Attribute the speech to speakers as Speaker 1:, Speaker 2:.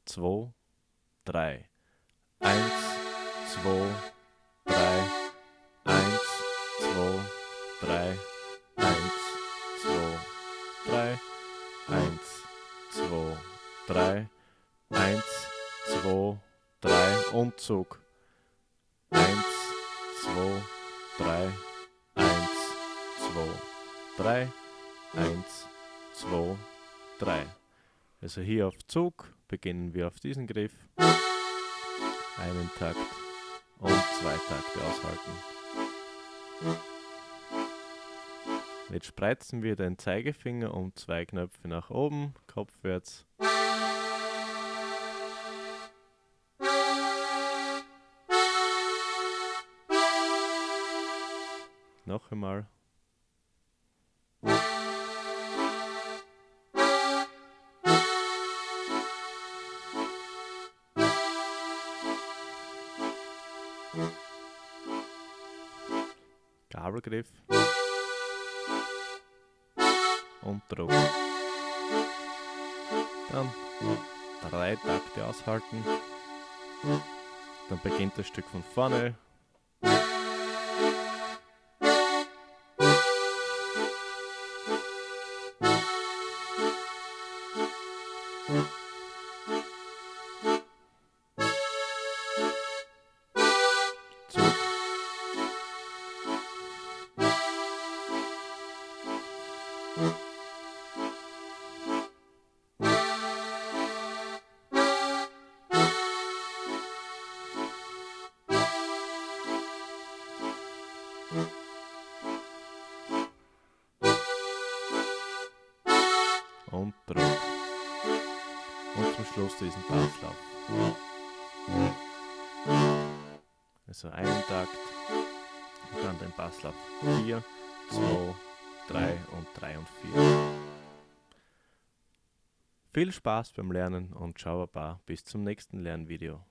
Speaker 1: 2, 3. 1, 2, 3. 1, 2, 3. 1, 2, 3. 1, 2, 3. 1, 2, 3 und Zug. 1, 2, 3. 1, 2, 3. 1, 2, 3. Also hier auf Zug beginnen wir auf diesen Griff. Einen Takt und 2 Takte aushalten. Jetzt spreizen wir den Zeigefinger um 2 Knöpfe nach oben, kopfwärts. Noch einmal. Gabelgriff und Druck. Dann 3 Takte aushalten. Dann beginnt das Stück von vorne. Zug. Und Druck. Und zum Schluss diesen Passlauf. Also einen Takt und dann den Passlauf 4, 2, 3 und 3 und 4. Viel Spaß beim Lernen und ciao Baba, bis zum nächsten Lernvideo.